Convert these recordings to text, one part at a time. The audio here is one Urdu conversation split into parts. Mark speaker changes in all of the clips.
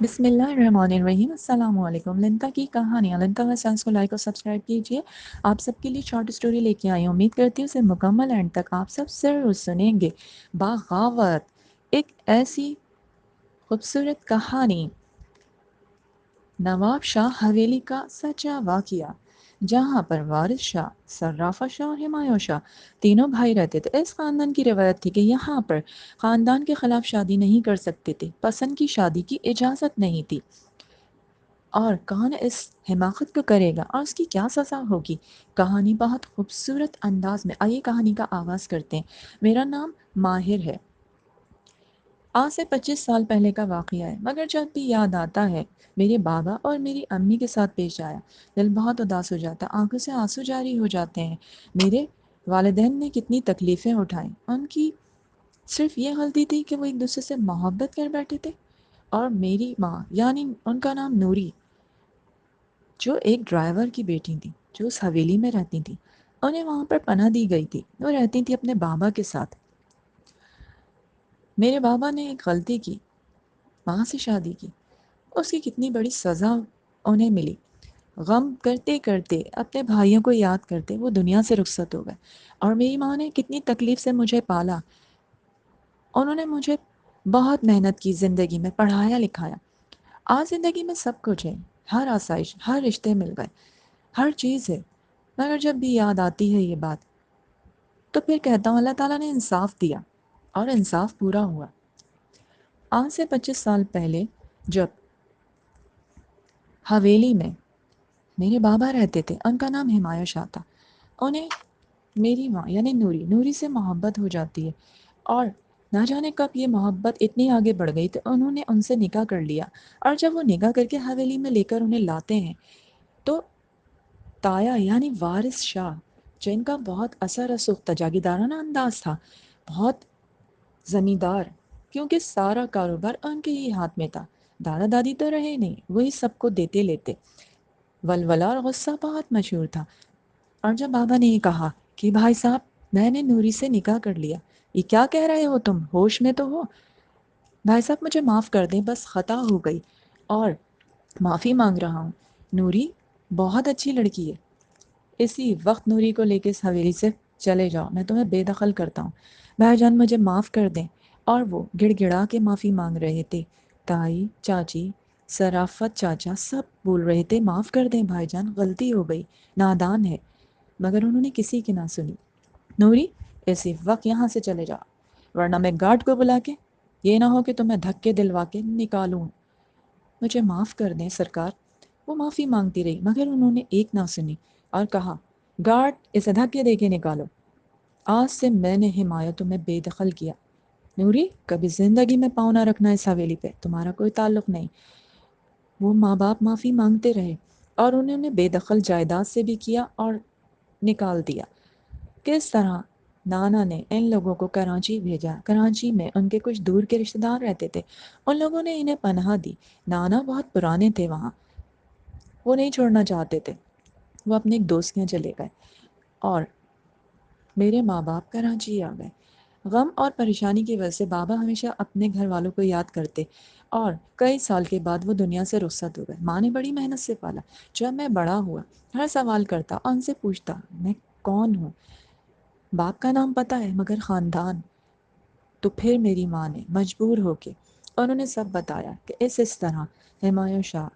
Speaker 1: بسم اللہ الرحمن الرحیم۔ السلام علیکم۔ لنتا کی کہانیاں، لنتا ویسانس کو لائک اور سبسکرائب کیجیے۔ آپ سب کے لیے شارٹ اسٹوری لے کے آئی ہوں، امید کرتی ہوں اسے مکمل اینڈ تک آپ سب ضرور سنیں گے۔ بغاوت، ایک ایسی خوبصورت کہانی نواب شاہ حویلی کا سچا واقعہ، جہاں پر وارث شاہ، صرافہ شاہ اور ہمایوں شاہ تینوں بھائی رہتے تھے۔ اس خاندان کی روایت تھی کہ یہاں پر خاندان کے خلاف شادی نہیں کر سکتے تھے، پسند کی شادی کی اجازت نہیں تھی، اور کون اس حماقت کو کرے گا اور اس کی کیا سزا ہوگی۔ کہانی بہت خوبصورت انداز میں، آئیے کہانی کا آغاز کرتے ہیں۔ میرا نام ماہر ہے۔ آج سے 25 سال پہلے کا واقعہ ہے، مگر جب بھی یاد آتا ہے میرے بابا اور میری امی کے ساتھ پیش آیا، دل بہت اداس ہو جاتا، آنکھوں سے آنسو جاری ہو جاتے ہیں۔ میرے والدین نے کتنی تکلیفیں اٹھائیں، ان کی صرف یہ غلطی تھی کہ وہ ایک دوسرے سے محبت کر بیٹھے تھے۔ اور میری ماں، یعنی ان کا نام نوری، جو ایک ڈرائیور کی بیٹی تھی، جو اس حویلی میں رہتی تھی، انہیں وہاں پر پناہ دی گئی تھی۔ وہ رہتی تھی اپنے بابا کے ساتھ۔ میرے بابا نے ایک غلطی کی، ماں سے شادی کی، اس کی کتنی بڑی سزا انہیں ملی۔ غم کرتے کرتے، اپنے بھائیوں کو یاد کرتے، وہ دنیا سے رخصت ہو گئے۔ اور میری ماں نے کتنی تکلیف سے مجھے پالا، انہوں نے مجھے بہت محنت کی، زندگی میں پڑھایا لکھایا۔ آج زندگی میں سب کچھ ہے، ہر آسائش، ہر رشتے مل گئے، ہر چیز ہے، مگر جب بھی یاد آتی ہے یہ بات، تو پھر کہتا ہوں اللہ تعالیٰ نے انصاف دیا اور انصاف پورا ہوا۔ آج سے 25 سال پہلے جب حویلی میں میرے بابا رہتے تھے، ان کا نام ہمایوں شاہ تھا، انہیں میری ماں یعنی نوری سے محبت ہو جاتی ہے، اور نہ جانے کب یہ محبت اتنی آگے بڑھ گئی تو انہوں نے ان سے نکاح کر لیا۔ اور جب وہ نکاح کر کے حویلی میں لے کر انہیں لاتے ہیں، تو تایا یعنی وارث شاہ، جن کا بہت اثر رسوخ جاگیردارانہ انداز تھا، بہت زمیندار، کیونکہ سارا کاروبار ان کے ہی ہاتھ میں تھا، دادا دادی تو رہے نہیں، وہی سب کو دیتے لیتے، ولولہ اور غصہ بہت مشہور تھا۔ اور جب بابا نے یہ کہا کہ بھائی صاحب، میں نے نوری سے نکاح کر لیا، یہ کیا کہہ رہے ہو تم، ہوش میں تو ہو؟ بھائی صاحب مجھے معاف کر دیں، بس خطا ہو گئی اور معافی مانگ رہا ہوں۔ نوری بہت اچھی لڑکی ہے، اسی وقت نوری کو لے کے اس حویلی سے چلے جاؤ، میں تمہیں بے دخل کرتا ہوں، بھائی جان مجھے معاف کر دیں۔ اور وہ گڑ گڑا کے معافی مانگ رہے تھے، تائی، چاچی، صرافت چاچا سب بول رہے تھے معاف کر دیں بھائی جان، غلطی ہو گئی، نادان ہے، مگر انہوں نے کسی کی نہ سنی۔ نوری اسی وقت یہاں سے چلے جاؤ، ورنہ میں گارڈ کو بلا کے، یہ نہ ہو کہ تمہیں دھکے دلوا کے نکالوں۔ مجھے معاف کر دیں سرکار۔ وہ معافی مانگتی رہی، مگر انہوں نے ایک نہ سنی اور کہا، گارڈ اسے دھکے دے کے نکالو، آج سے میں نے ہمایوں تمہیں بے دخل کیا، نوری کبھی زندگی میں پاؤں نہ رکھنا اس حویلی پہ، تمہارا کوئی تعلق نہیں۔ وہ ماں باپ معافی مانگتے رہے، اور انہوں نے بے دخل جائیداد سے بھی کیا اور نکال دیا۔ کس طرح نانا نے ان لوگوں کو کراچی بھیجا۔ کراچی میں ان کے کچھ دور کے رشتہ دار رہتے تھے، ان لوگوں نے انہیں پناہ دی۔ نانا بہت پرانے تھے وہاں، وہ نہیں چھوڑنا چاہتے تھے، وہ اپنے ایک دوست کے یہاں چلے گئے، اور میرے ماں باپ کراچی آ گئے۔ غم اور پریشانی کی وجہ سے بابا ہمیشہ اپنے گھر والوں کو یاد کرتے، اور کئی سال کے بعد وہ دنیا سے رخصت ہو گئے۔ ماں نے بڑی محنت سے پالا۔ جب میں بڑا ہوا، ہر سوال کرتا، ان سے پوچھتا میں کون ہوں، باپ کا نام پتہ ہے مگر خاندان۔ تو پھر میری ماں نے مجبور ہو کے انہوں نے سب بتایا کہ اس طرح ہمایوں شاہ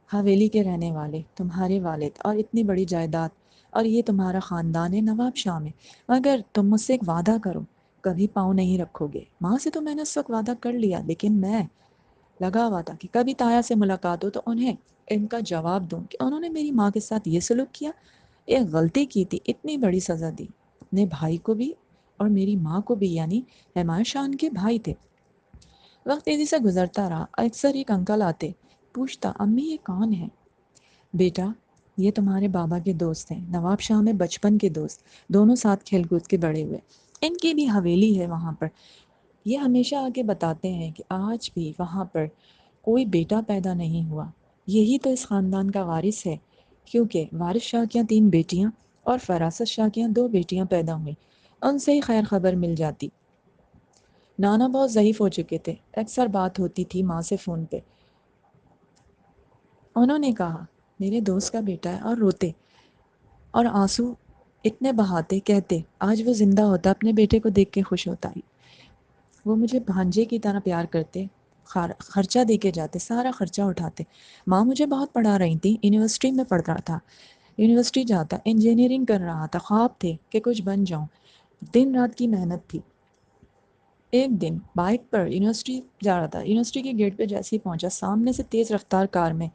Speaker 1: حویلی کے رہنے والے، تمہارے والد، اور اتنی بڑی جائیداد، اور یہ تمہارا خاندان ہے نواب شاہ میں، مگر تم مجھ سے ایک وعدہ کرو، کبھی پاؤں نہیں رکھو گے۔ ماں سے تو میں نے اس وقت وعدہ کر لیا، لیکن میں لگا ہوا تھا کہ کبھی تایا سے ملاقات ہو تو انہیں ان کا جواب دوں کہ انہوں نے میری ماں کے ساتھ یہ سلوک کیا، ایک غلطی کی تھی، اتنی بڑی سزا دی اپنے بھائی کو بھی اور میری ماں کو بھی، یعنی ہمایوں شاہ ان کے بھائی تھے۔ وقت تیزی سے گزرتا رہا، اکثر ایک انکل آتے، پوچھتا امی یہ کون ہے؟ بیٹا یہ تمہارے بابا کے دوست ہیں، نواب شاہ میں بچپن کے دوست، دونوں ساتھ کھیل کود کے بڑے ہوئے، ان کی بھی حویلی ہے وہاں پر۔ یہ ہمیشہ آ کے بتاتے ہیں کہ آج بھی وہاں پر کوئی بیٹا پیدا نہیں ہوا، یہی تو اس خاندان کا وارث ہے، کیونکہ وارث شاہ کیا 3 بیٹیاں اور فراست شاہ کیا 2 بیٹیاں پیدا ہوئیں، ان سے ہی خیر خبر مل جاتی۔ نانا بہت ضعیف ہو چکے تھے، اکثر بات ہوتی تھی ماں سے فون پہ، انہوں نے کہا میرے دوست کا بیٹا ہے، اور روتے اور آنسو اتنے بہاتے، کہتے آج وہ زندہ ہوتا اپنے بیٹے کو دیکھ کے خوش ہوتا ہی، وہ مجھے بھانجے کی طرح پیار کرتے، خرچہ دے کے جاتے، سارا خرچہ اٹھاتے۔ ماں مجھے بہت پڑھا رہی تھی، یونیورسٹی میں پڑھ رہا تھا، یونیورسٹی جاتا، انجینئرنگ کر رہا تھا، خواب تھے کہ کچھ بن جاؤں، دن رات کی محنت تھی۔ ایک دن بائک پر یونیورسٹی جا رہا تھا، یونیورسٹی کے گیٹ پہ جیسے ہی پہنچا، سامنے سے تیز رفتار کار میں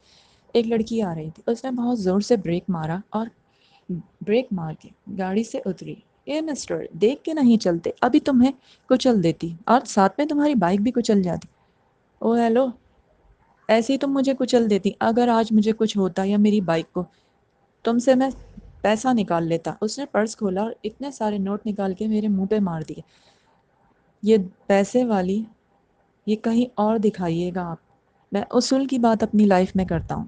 Speaker 1: ایک لڑکی آ رہی تھی۔ اس نے بہت زور سے بریک مارا اور بریک مار کے گاڑی سے اتری۔ اے مسٹر، دیکھ کے نہیں چلتے، ابھی تمہیں کچل دیتی اور ساتھ میں تمہاری بائک بھی کچل جاتی۔ او ہیلو، ایسے ہی تم مجھے کچل دیتی، اگر آج مجھے کچھ ہوتا یا میری بائک کو، تم سے میں پیسہ نکال لیتا۔ اس نے پرس کھولا اور اتنے سارے نوٹ نکال کے میرے منہ پہ مار دیے۔ یہ پیسے والی، یہ کہیں اور دکھائیے گا آپ، میں اصول کی بات اپنی لائف میں کرتا ہوں۔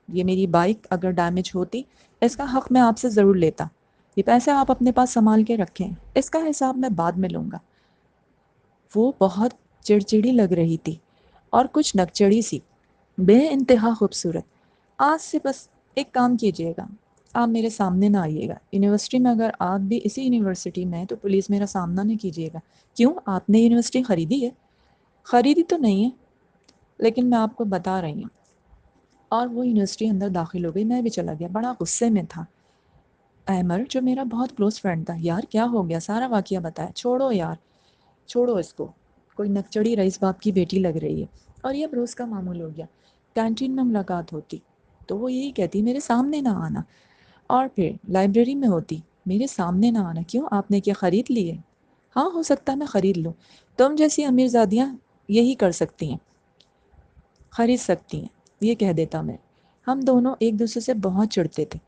Speaker 1: یہ میری بائک اگر ڈیمیج ہوتی، اس کا حق میں آپ سے ضرور لیتا۔ یہ پیسے آپ اپنے پاس سنبھال کے رکھیں، اس کا حساب میں بعد میں لوں گا۔ وہ بہت چڑچڑی لگ رہی تھی اور کچھ نکچڑی سی، بے انتہا خوبصورت۔ آج سے بس ایک کام کیجیے گا، آپ میرے سامنے نہ آئیے گا۔ یونیورسٹی میں اگر آپ بھی اسی یونیورسٹی میں ہیں تو پولیس میرا سامنا نہیں کیجیے گا۔ کیوں، آپ نے یونیورسٹی خریدی ہے؟ خریدی تو نہیں ہے، لیکن میں آپ کو بتا رہی ہوں۔ اور وہ یونیورسٹی اندر داخل ہو گئی، میں بھی چلا گیا، بڑا غصے میں تھا۔ احمر جو میرا بہت کلوز فرینڈ تھا، یار کیا ہو گیا، سارا واقعہ بتایا۔ چھوڑو یار، چھوڑو اس کو، کوئی نکچڑی رئیس باپ کی بیٹی لگ رہی ہے۔ اور یہ اب روز کا معمول ہو گیا، کینٹین میں ملاقات ہوتی تو وہ یہی کہتی میرے سامنے نہ آنا، اور پھر لائبریری میں ہوتی میرے سامنے نہ آنا، کیوں آپ نے کیا خرید لیے؟ ہاں ہو سکتا ہے میں خرید لوں، تم جیسی امیر زادیاں یہی کر سکتی ہیں، خرید سکتی ہیں، یہ کہہ دیتا میں۔ ہم دونوں ایک دوسرے سے بہت چڑھتے تھے،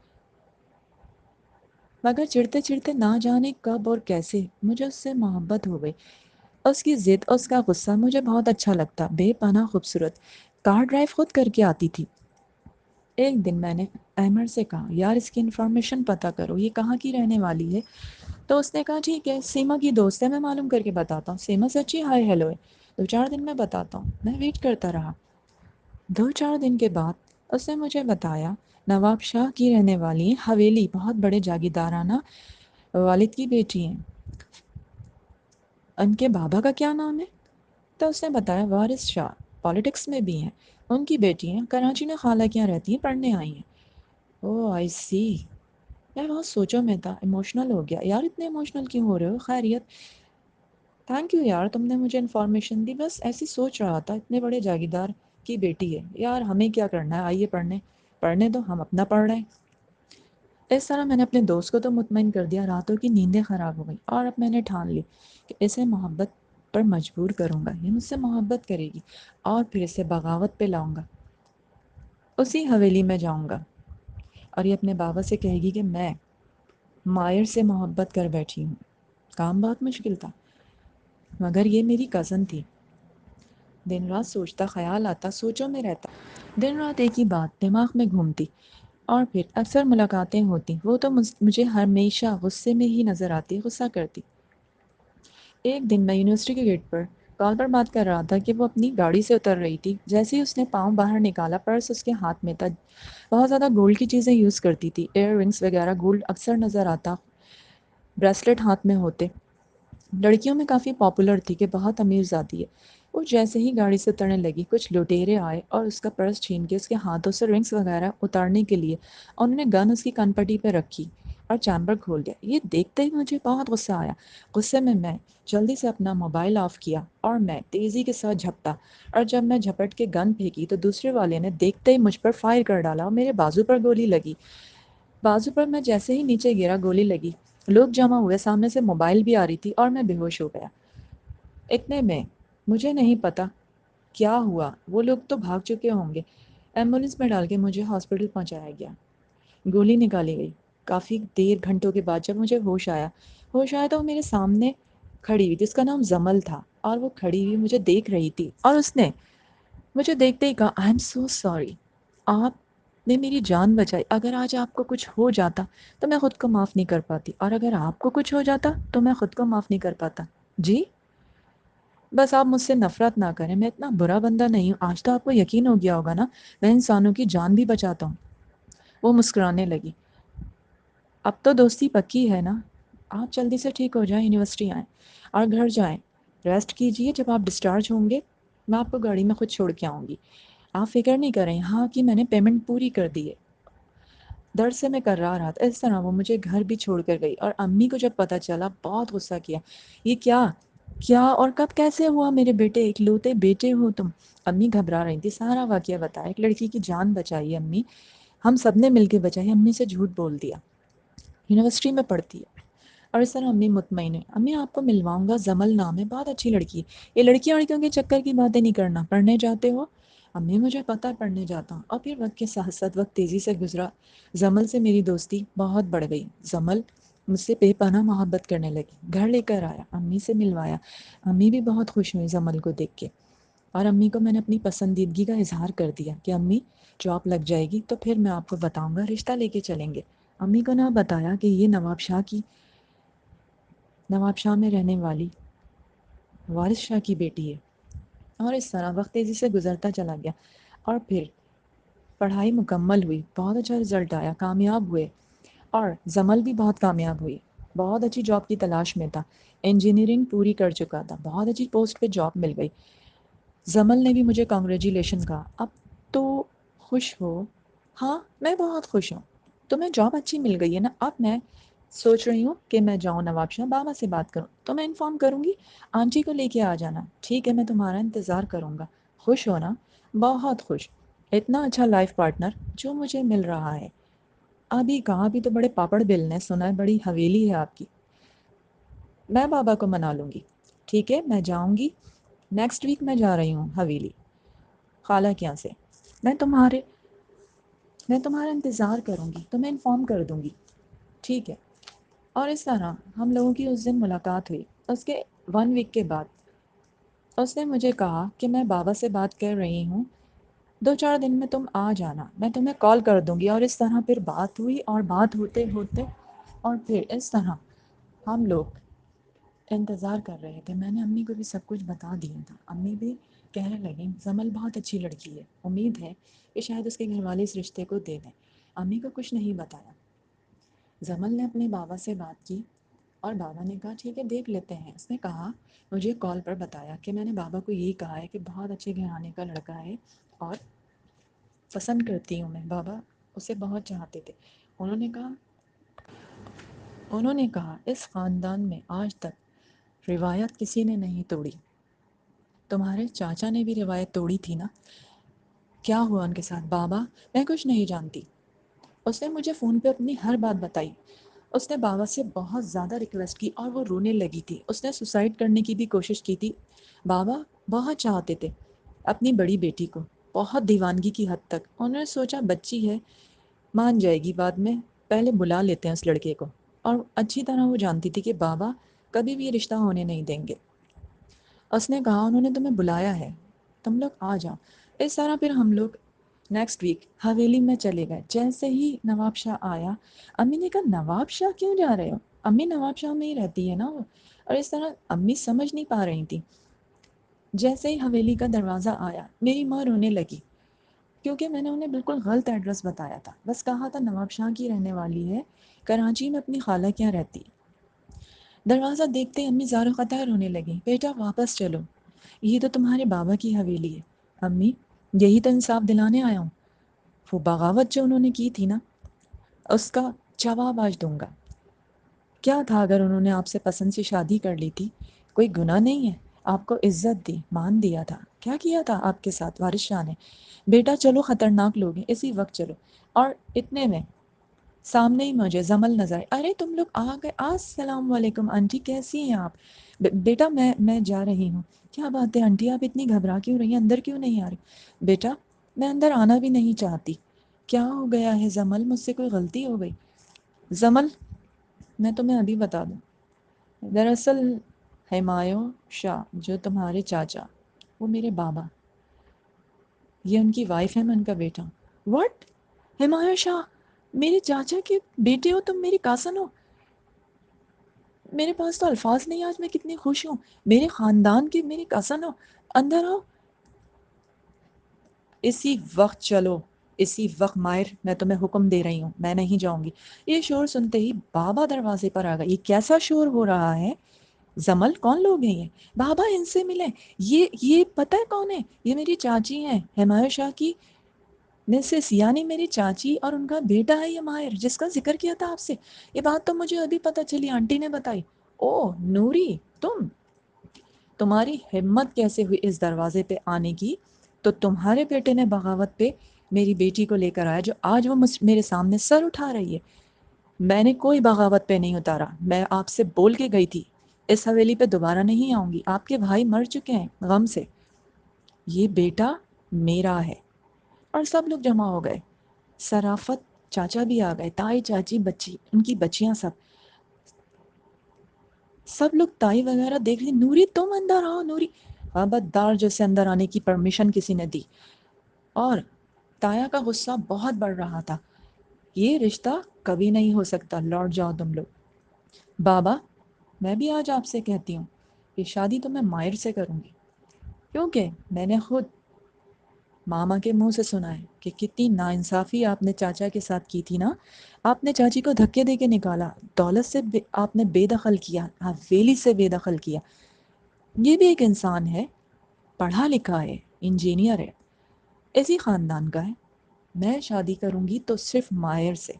Speaker 1: مگر چڑھتے چڑھتے نہ جانے کب اور کیسے مجھے اس سے محبت ہو گئی۔ اس کی ضد، اس کا غصہ مجھے بہت اچھا لگتا، بے پناہ خوبصورت، کار ڈرائیو خود کر کے آتی تھی۔ ایک دن میں نے احمد سے کہا یار اس کی انفارمیشن پتہ کرو، یہ کہاں کی رہنے والی ہے؟ تو اس نے کہا ٹھیک ہے، سیما کی دوست ہے، میں معلوم کر کے بتاتا ہوں۔ سیما سے اچھی ہائی ہیلو ہے، 2-4 دن میں بتاتا ہوں۔ میں ویٹ کرتا رہا۔ 2-4 دن کے بعد اس نے مجھے بتایا نواب شاہ کی رہنے والی ہیں، حویلی، بہت بڑے جاگیردارانہ والد کی بیٹی ہیں۔ ان کے بابا کا کیا نام ہے؟ تو اس نے بتایا وارث شاہ، پالیٹکس میں بھی ہیں، ان کی بیٹی ہیں، کراچی میں خالہ کیا رہتی ہیں، پڑھنے آئی ہیں۔ او آئی سی، یار بہت سوچوں میں تھا، ایموشنل ہو گیا۔ یار اتنے ایموشنل کیوں ہو رہے ہو؟ خیریت؟ تھینک یو یار، تم نے مجھے انفارمیشن دی، بس ایسی سوچ رہا تھا، اتنے بڑے جاگیردار کی بیٹی ہے، یار ہمیں کیا کرنا ہے، آئیے پڑھنے، پڑھنے دو، ہم اپنا پڑھ رہے ہیں۔ اس طرح میں نے اپنے دوست کو تو مطمئن کر دیا، راتوں کی نیندیں خراب ہو گئیں، اور اب میں نے ٹھان لی کہ اسے محبت پر مجبور کروں گا، یہ مجھ سے محبت کرے گی اور پھر اسے بغاوت پہ لاؤں گا، اسی حویلی میں جاؤں گا، اور یہ اپنے بابا سے کہے گی کہ میں مائر سے محبت کر بیٹھی ہوں۔ کام بہت مشکل تھا، مگر یہ میری کزن تھی۔ دن رات سوچتا، خیال آتا، سوچوں میں رہتا، دن رات ایک ہی بات دماغ میں گھومتی، اور پھر اکثر ملاقاتیں ہوتی، وہ تو مجھے ہمیشہ غصے میں ہی نظر آتی، غصہ کرتی۔ ایک دن میں یونیورسٹی کے گیٹ پر کال پر بات کر رہا تھا کہ وہ اپنی گاڑی سے اتر رہی تھی، جیسے ہی اس نے پاؤں باہر نکالا، پرس اس کے ہاتھ میں تھا، بہت زیادہ گولڈ کی چیزیں یوز کرتی تھی، ایئر رنگس وغیرہ، گولڈ اکثر نظر آتا، بریسلٹ ہاتھ میں ہوتے، لڑکیوں میں کافی پاپولر تھی کہ بہت امیر ذاتی ہے۔ وہ جیسے ہی گاڑی سے اترنے لگی، کچھ لٹیرے آئے اور اس کا پرس چھین کے اس کے ہاتھوں سے رنگس وغیرہ اتارنے کے لیے انہوں نے گن اس کی کن پٹی پہ رکھی اور چیمبر کھول دیا۔ یہ دیکھتے ہی مجھے بہت غصہ آیا، غصے میں جلدی سے اپنا موبائل آف کیا اور میں تیزی کے ساتھ جھپٹا، اور جب میں جھپٹ کے گن پھینکی تو دوسرے والے نے دیکھتے ہی مجھ پر فائر کر ڈالا اور میرے بازو پر گولی لگی۔ بازو پر میں جیسے ہی نیچے گرا، گولی لگی، لوگ جمع ہوئے، سامنے سے موبائل بھی آ رہی تھی اور میں بے ہوش ہو گیا۔ اتنے میں مجھے نہیں پتا کیا ہوا، وہ لوگ تو بھاگ چکے ہوں گے، ایمبولینس میں ڈال کے مجھے ہاسپٹل پہنچایا گیا، گولی نکالی گئی۔ کافی دیر، گھنٹوں کے بعد جب مجھے ہوش آیا تو وہ میرے سامنے کھڑی ہوئی تھی، اس کا نام زمل تھا، اور وہ کھڑی ہوئی مجھے دیکھ رہی تھی، اور اس نے مجھے دیکھتے ہی کہا آئی ایم سو سوری، آپ نے میری جان بچائی، اگر آج آپ کو کچھ ہو جاتا تو میں خود کو معاف نہیں کر پاتی، اور اگر آپ کو کچھ ہو جاتا تو میں خود کو معاف نہیں کر پاتا۔ جی؟ بس آپ مجھ سے نفرت نہ کریں، میں اتنا برا بندہ نہیں ہوں، آج تو آپ کو یقین ہو گیا ہوگا نا، میں انسانوں کی جان بھی بچاتا ہوں۔ وہ مسکرانے لگی۔ اب تو دوستی پکی ہے نا، آپ جلدی سے ٹھیک ہو جائیں، یونیورسٹی آئیں اور گھر جائیں، ریسٹ کیجئے، جب آپ ڈسچارج ہوں گے میں آپ کو گاڑی میں خود چھوڑ کے آؤں گی، آپ فکر نہیں کریں، ہاں کہ میں نے پیمنٹ پوری کر دی ہے۔ درد سے میں کرا رہا تھا، اس طرح وہ مجھے گھر بھی چھوڑ کر گئی، اور امی کو جب پتہ چلا بہت غصہ کیا، یہ کیا کیا اور کب کیسے ہوا، میرے بیٹے اکلوتے بیٹے ہو تم۔ امی گھبرا رہی تھی، سارا واقعہ بتایا، ایک لڑکی کی جان بچائی امی، ہم سب نے مل کے بچائی، امی سے جھوٹ بول دیا، یونیورسٹی میں پڑھتی ہے۔ اور اس طرح امی مطمئن ہے، امی آپ کو ملواؤں گا، زمل نام ہے، بہت اچھی لڑکی ہے، یہ لڑکیاں لڑکیوں کے چکر کی باتیں نہیں کرنا، پڑھنے جاتے ہو؟ امی مجھے پتہ ہے پڑھنے جاتا ہوں۔ اور پھر وقت کے ساتھ ساتھ وقت تیزی سے گزرا، زمل سے میری دوستی بہت بڑھ گئی، زمل مجھ سے بے پناہ محبت کرنے لگی، گھر لے کر آیا، امی سے ملوایا، امی بھی بہت خوش ہوئی زمل کو دیکھ کے، اور امی کو میں نے اپنی پسندیدگی کا اظہار کر دیا کہ امی جاب لگ جائے گی تو پھر میں آپ کو بتاؤں گا، رشتہ لے کے چلیں گے۔ امی کو نہ بتایا کہ یہ نواب شاہ میں رہنے والی وارث شاہ کی بیٹی ہے۔ اور اس طرح وقت تیزی سے گزرتا چلا گیا، اور پھر پڑھائی مکمل ہوئی، بہت اچھا رزلٹ آیا، کامیاب ہوئے، اور زمل بھی بہت کامیاب ہوئی، بہت اچھی جاب کی تلاش میں تھا، انجینئرنگ پوری کر چکا تھا، بہت اچھی پوسٹ پہ جاب مل گئی۔ زمل نے بھی مجھے کانگریچولیشن کہا۔ اب تو خوش ہو؟ ہاں میں بہت خوش ہوں، تمہیں جاب اچھی مل گئی ہے نا؟ اب میں سوچ رہی ہوں کہ میں جاؤں نواب شاہ، بابا سے بات کروں تو میں انفارم کروں گی، آنٹی کو لے کے آ جانا۔ ٹھیک ہے، میں تمہارا انتظار کروں گا۔ خوش ہو نا؟ بہت خوش، اتنا اچھا لائف پارٹنر جو مجھے مل رہا ہے۔ ابھی کہاں، ابھی تو بڑے پاپڑ بیلنے، سنا ہے بڑی حویلی ہے آپ کی۔ میں بابا کو منا لوں گی، ٹھیک ہے میں جاؤں گی، نیکسٹ ویک میں جا رہی ہوں حویلی خالہ کے یہاں سے، میں تمہارا انتظار کروں گی، تو میں انفارم کر دوں گی، ٹھیک ہے۔ اور اس طرح ہم لوگوں کی اس دن ملاقات ہوئی۔ اس کے 1 ویک کے بعد اس نے مجھے کہا کہ میں بابا سے بات کر رہی ہوں، 2-4 دن میں تم آ جانا، میں تمہیں کال کر دوں گی۔ اور اس طرح پھر بات ہوئی، اور بات ہوتے ہوتے اور پھر اس طرح ہم لوگ انتظار کر رہے تھے۔ میں نے امی کو بھی سب کچھ بتا دیا تھا، امی بھی کہنے لگیں زمل بہت اچھی لڑکی ہے، امید ہے کہ شاید اس کے گھر والے اس رشتے کو دے دیں۔ امی کو کچھ نہیں بتایا۔ زمل نے اپنے بابا سے بات کی، اور بابا نے کہا ٹھیک ہے دیکھ لیتے ہیں۔ اس نے کہا، مجھے کال پر بتایا کہ میں نے بابا کو یہی کہا ہے کہ بہت اچھے گھرانے کا لڑکا ہے اور پسند کرتی ہوں میں، بابا اسے بہت چاہتے تھے۔ انہوں نے کہا اس خاندان میں آج تک روایت کسی نے نہیں توڑی، تمہارے چاچا نے بھی روایت توڑی تھی نا؟ کیا ہوا ان کے ساتھ؟ بابا میں کچھ نہیں جانتی، اس نے مجھے فون پہ اپنی ہر بات بتائی۔ اس نے بابا سے بہت زیادہ ریکویسٹ کی اور وہ رونے لگی تھی، اس نے سوسائڈ کرنے کی بھی کوشش کی تھی۔ بابا بہت چاہتے تھے اپنی بڑی بیٹی کو، بہت دیوانگی کی حد تک، انہوں نے سوچا بچی ہے مان جائے گی بعد میں، پہلے بلا لیتے ہیں اس لڑکے کو۔ اور اچھی طرح وہ جانتی تھی کہ بابا کبھی بھی یہ رشتہ ہونے نہیں دیں گے۔ اس نے کہا انہوں نے تمہیں بلایا ہے، تم لوگ آ جاؤ۔ اس طرح پھر ہم لوگ نیکسٹ ویک حویلی میں چلے گئے۔ جیسے ہی نواب شاہ آیا، امی نے کہا نواب شاہ کیوں جا رہے ہو؟ امی نواب شاہ میں ہی رہتی ہے نا وہ۔ اور اس طرح امی سمجھ نہیں پا رہی تھی۔ جیسے ہی حویلی کا دروازہ آیا، میری ماں رونے لگی، کیونکہ میں نے انہیں بالکل غلط ایڈریس بتایا تھا، بس کہا تھا نواب شاہ کی رہنے والی ہے، کراچی میں اپنی خالہ کے یہاں رہتی۔ دروازہ دیکھتے امی زار و قطع رونے لگیں، بیٹا واپس چلو، یہ تو تمہارے بابا کی حویلی ہے۔ امی یہی تو انصاف دلانے آیا ہوں، وہ بغاوت جو انہوں نے کی تھی نا، اس کا جواب آج دوں گا۔ کیا تھا اگر انہوں نے آپ سے پسند سے شادی کر لی تھی؟ کوئی گناہ نہیں ہے، آپ کو عزت دی، مان دیا تھا۔ کیا کیا تھا آپ کے ساتھ وارث شاہ نے؟ بیٹا چلو خطرناک لوگ ہیں، اسی وقت چلو۔ اور اتنے میں سامنے ہی مجھے زمل نظر آئی، ارے تم لوگ آ گئے، السلام علیکم آنٹی کیسی ہیں آپ؟ بیٹا میں جا رہی ہوں۔ کیا بات ہے آنٹی، آپ اتنی گھبرا کیوں رہی ہیں، اندر کیوں نہیں آ رہی؟ بیٹا میں اندر آنا بھی نہیں چاہتی۔ کیا ہو گیا ہے زمل، مجھ سے کوئی غلطی ہو گئی؟ زمل میں تمہیں ابھی بتا دوں، دراصل ہمایوں شاہ جو تمہارے چاچا، وہ میرے بابا، یہ ان کی وائف ہے، میں ان کا بیٹا ہوں۔ واٹ؟ ہمایوں شاہ میرے چاچا کے بیٹے ہو تم، میری کازن ہو؟ میرے پاس تو الفاظ نہیں، آج میں کتنی خوش ہوں، میرے خاندان کی میری کزن ہو، اندر آؤ۔ اسی وقت چلو، اسی وقت ماہر، میں تمہیں حکم دے رہی ہوں، میں نہیں جاؤں گی۔ یہ شور سنتے ہی بابا دروازے پر آ گئے۔ یہ کیسا شور ہو رہا ہے؟ زمل، کون لوگ ہیں یہ؟ بابا ان سے ملیں، یہ پتہ ہے کون ہے؟ یہ میری چاچی ہیں، ہمایوں شاہ کی مسز، یعنی میری چاچی، اور ان کا بیٹا ہے یہ ماہر جس کا ذکر کیا تھا آپ سے۔ یہ بات تو مجھے ابھی پتہ چلی، آنٹی نے بتائی۔ او نوری، تمہاری ہمت کیسے ہوئی اس دروازے پہ آنے کی؟ تو تمہارے بیٹے نے بغاوت پہ میری بیٹی کو لے کر آیا، جو آج وہ میرے سامنے سر اٹھا رہی ہے۔ میں نے کوئی بغاوت پہ نہیں اتارا، میں آپ سے بول کے گئی تھی اس حویلی پہ دوبارہ نہیں آؤں گی، آپ کے بھائی مر چکے ہیں غم سے، یہ بیٹا میرا ہے۔ اور سب لوگ جمع ہو گئے، صرافت چاچا بھی آ گئے، تائی چاچی، بچی، ان کی بچیاں، سب لوگ تائی وغیرہ دیکھ رہے، نوری تم اندر آؤ، نوری۔ خبردار جو سے اندر آنے کی پرمیشن کسی نے دی۔ اور تایا کا غصہ بہت بڑھ رہا تھا، یہ رشتہ کبھی نہیں ہو سکتا، لوٹ جاؤ تم لوگ۔ بابا، میں بھی آج آپ سے کہتی ہوں کہ شادی تو میں ماہر سے کروں گی، کیونکہ میں نے خود ماما کے منہ سے سنا ہے کہ کتنی ناانصافی آپ نے چاچا کے ساتھ کی تھی نا۔ آپ نے چاچی کو دھکے دے کے نکالا، دولت سے آپ نے بے دخل کیا، حویلی سے بے دخل کیا۔ یہ بھی ایک انسان ہے، پڑھا لکھا ہے، انجینئر ہے، اسی خاندان کا ہے۔ میں شادی کروں گی تو صرف ماہر سے۔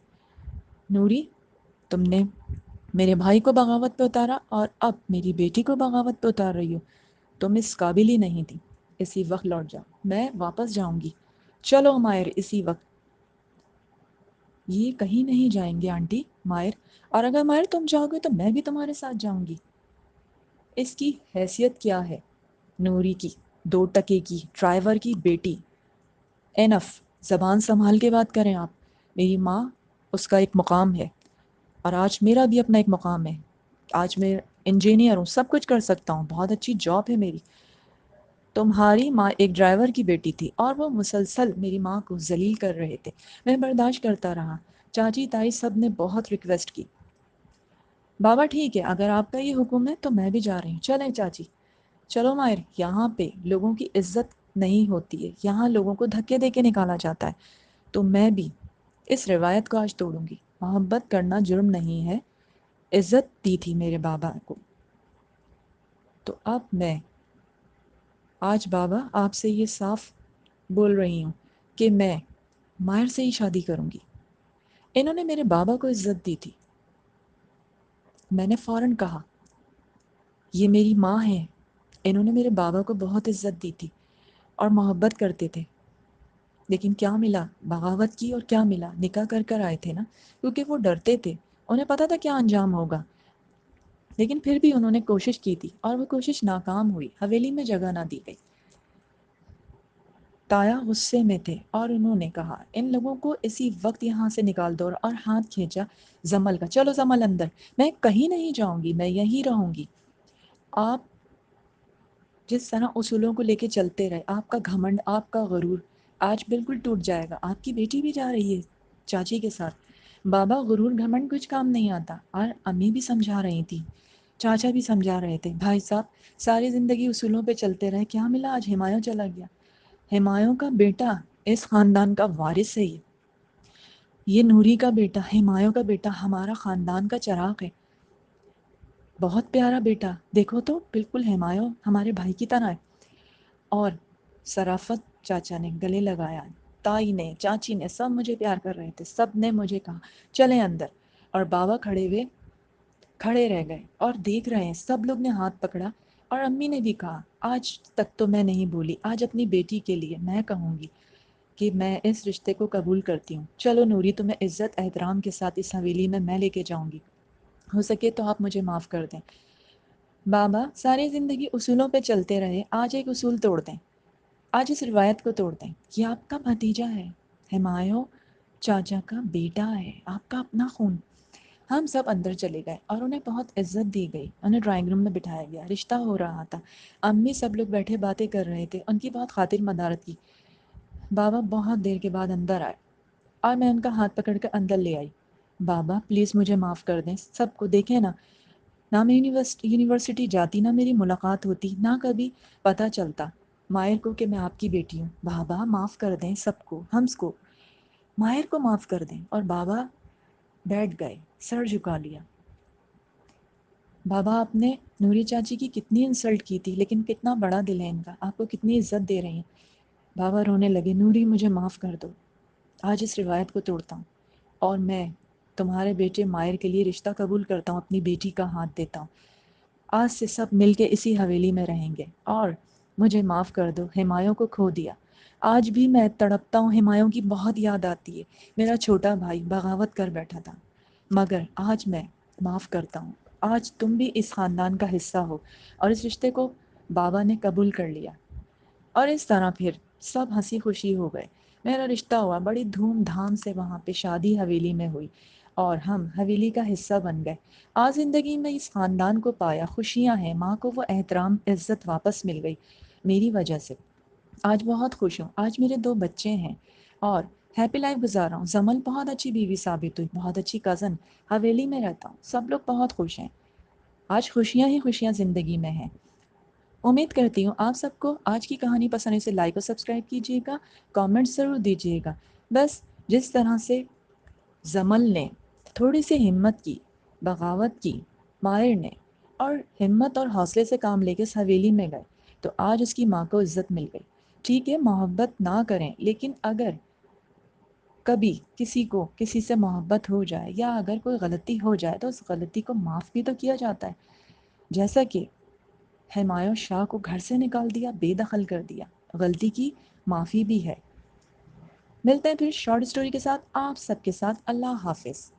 Speaker 1: نوری، تم نے میرے بھائی کو بغاوت پہ اتارا اور اب میری بیٹی کو بغاوت پہ اتار رہی ہو، تم اس قابل ہی نہیں تھی۔ اسی وقت لوٹ جاؤ، میں واپس جاؤں گی۔ چلو ماہر، اسی وقت۔ یہ کہیں نہیں جائیں گے آنٹی، ماہر، اور اگر ماہر تم جاؤ گے تو میں بھی تمہارے ساتھ جاؤں گی۔ اس کی حیثیت کیا ہے؟ نوری کی، 2 ٹکے کی ڈرائیور کی بیٹی۔ اینف، زبان سنبھال کے بات کریں آپ۔ میری ماں، اس کا ایک مقام ہے، اور آج میرا بھی اپنا ایک مقام ہے۔ آج میں انجینئر ہوں، سب کچھ کر سکتا ہوں، بہت اچھی جاب ہے میری۔ تمہاری ماں ایک ڈرائیور کی بیٹی تھی اور وہ مسلسل میری ماں کو ذلیل کر رہے تھے، میں برداشت کرتا رہا۔ چاچی، تائی، سب نے بہت ریکویسٹ کی۔ بابا ٹھیک ہے، اگر آپ کا یہ حکم ہے تو میں بھی جا رہی ہوں، چلیں چاچی۔ چلو ماہر، یہاں پہ لوگوں کی عزت نہیں ہوتی ہے، یہاں لوگوں کو دھکے دے کے نکالا جاتا ہے، تو میں بھی اس روایت کو آج توڑوں گی۔ محبت کرنا جرم نہیں ہے، عزت دی تھی میرے بابا کو، تو اب میں آج بابا آپ سے یہ صاف بول رہی ہوں کہ میں ماہر سے ہی شادی کروں گی۔ انہوں نے میرے بابا کو عزت دی تھی، میں نے فوراً کہا یہ میری ماں ہے۔ انہوں نے میرے بابا کو بہت عزت دی تھی اور محبت کرتے تھے، لیکن کیا ملا؟ بغاوت کی، اور کیا ملا؟ نکاح کر کر آئے تھے نا، کیونکہ وہ ڈرتے تھے، انہیں پتا تھا کیا انجام ہوگا، لیکن پھر بھی انہوں نے کوشش کی تھی اور وہ کوشش ناکام ہوئی، حویلی میں جگہ نہ دی گئی۔ تایا غصے میں تھے اور انہوں نے کہا ان لوگوں کو اسی وقت یہاں سے نکال دو، اور ہاتھ کھینچا زمل کا، چلو زمل اندر، میں کہیں نہیں جاؤں گی، میں یہیں رہوں گی۔ آپ جس طرح اصولوں کو لے کے چلتے رہے، آپ کا گھمنڈ، آپ کا غرور آج بالکل ٹوٹ جائے گا۔ آپ کی بیٹی بھی جا رہی ہے چاچی کے ساتھ۔ بابا، غرور گھمنڈ کچھ کام نہیں آتا، اور امی بھی سمجھا رہی تھی، چاچا بھی سمجھا رہے تھے۔ بھائی صاحب، ساری زندگی اصولوں پہ چلتے رہے، کیا ملا؟ آج ہمایوں چلا گیا، ہمایوں کا بیٹا اس خاندان کا وارث ہے، یہ نوری کا بیٹا، ہمایوں کا بیٹا ہمارا خاندان کا چراغ ہے، بہت پیارا بیٹا، دیکھو تو بالکل ہمایوں ہمارے بھائی کی طرح ہے۔ اور صرافت چاچا نے گلے لگایا، تائی نے، چاچی نے، سب مجھے پیار کر رہے تھے، سب نے مجھے کہا چلیں اندر، اور بابا کھڑے رہ گئے اور دیکھ رہے ہیں، سب لوگ نے ہاتھ پکڑا، اور امی نے بھی کہا آج تک تو میں نہیں بولی، آج اپنی بیٹی کے لیے میں کہوں گی کہ میں اس رشتے کو قبول کرتی ہوں۔ چلو نوری، تمہیں عزت احترام کے ساتھ اس حویلی میں لے کے جاؤں گی، ہو سکے تو آپ مجھے معاف کر دیں۔ بابا، ساری زندگی اصولوں پہ چلتے رہے، آج ایک اصول توڑ دیں، آج اس روایت کو توڑ دیں۔ یہ آپ کا بھتیجا ہے، ہمایوں چاچا کا بیٹا ہے، آپ کا اپنا خون۔ ہم سب اندر چلے گئے اور انہیں بہت عزت دی گئی، انہیں ڈرائنگ روم میں بٹھایا گیا، رشتہ ہو رہا تھا، امی سب لوگ بیٹھے باتیں کر رہے تھے، ان کی بہت خاطر مدارت کی۔ بابا بہت دیر کے بعد اندر آئے اور میں ان کا ہاتھ پکڑ کر اندر لے آئی۔ بابا پلیز مجھے معاف کر دیں، سب کو دیکھیں نا، نہ میں یونیورسٹی جاتی، نہ میری ملاقات ہوتی، نہ کبھی پتہ چلتا ماہر کو کہ میں آپ کی بیٹی ہوں۔ بابا معاف کر دیں سب کو، ہم کو، ماہر کو معاف کر دیں۔ اور بابا بیٹھ گئے، سر جھکا لیا۔ بابا آپ نے نوری چاچی کی کتنی انسلٹ کی تھی، لیکن کتنا بڑا دل ہے ان کا، آپ کو کتنی عزت دے رہے ہیں۔ بابا رونے لگے، نوری مجھے معاف کر دو، آج اس روایت کو توڑتا ہوں اور میں تمہارے بیٹے ماہر کے لیے رشتہ قبول کرتا ہوں، اپنی بیٹی کا ہاتھ دیتا ہوں۔ آج سے سب مل کے اسی حویلی میں رہیں گے، اور مجھے معاف کر دو، ہمایوں کو کھو دیا، آج بھی میں تڑپتا ہوں، ہمایوں کی بہت یاد آتی ہے، میرا چھوٹا بھائی بغاوت کر بیٹھا تھا، مگر آج میں معاف کرتا ہوں، آج تم بھی اس خاندان کا حصہ ہو۔ اور اس رشتے کو بابا نے قبول کر لیا، اور اس طرح پھر سب ہنسی خوشی ہو گئے۔ میرا رشتہ ہوا، بڑی دھوم دھام سے وہاں پہ شادی حویلی میں ہوئی، اور ہم حویلی کا حصہ بن گئے۔ آج زندگی میں اس خاندان کو پایا، خوشیاں ہیں، ماں کو وہ احترام عزت واپس مل گئی میری وجہ سے۔ آج بہت خوش ہوں، آج میرے 2 بچے ہیں اور ہیپی لائف گزار رہا ہوں۔ زمل بہت اچھی بیوی ثابت ہوئی، بہت اچھی کزن، حویلی میں رہتا ہوں، سب لوگ بہت خوش ہیں۔ آج خوشیاں ہی خوشیاں زندگی میں ہیں۔ امید کرتی ہوں آپ سب کو آج کی کہانی پسند ہے، اسے لائک اور سبسکرائب کیجیے گا، کامنٹ ضرور دیجیے گا۔ بس جس طرح سے زمل نے تھوڑی سی ہمت کی، بغاوت کی، ماہر نے، اور ہمت اور حوصلے سے کام لے کے اس حویلی میں گئے، تو آج اس کی ماں کو عزت مل گئی۔ ٹھیک ہے محبت نہ کریں، لیکن اگر کبھی کسی کو کسی سے محبت ہو جائے یا اگر کوئی غلطی ہو جائے تو اس غلطی کو معاف بھی تو کیا جاتا ہے، جیسا کہ ہمایوں شاہ کو گھر سے نکال دیا، بے دخل کر دیا، غلطی کی معافی بھی ہے۔ ملتے ہیں پھر شارٹ سٹوری کے ساتھ آپ سب کے ساتھ، اللہ حافظ۔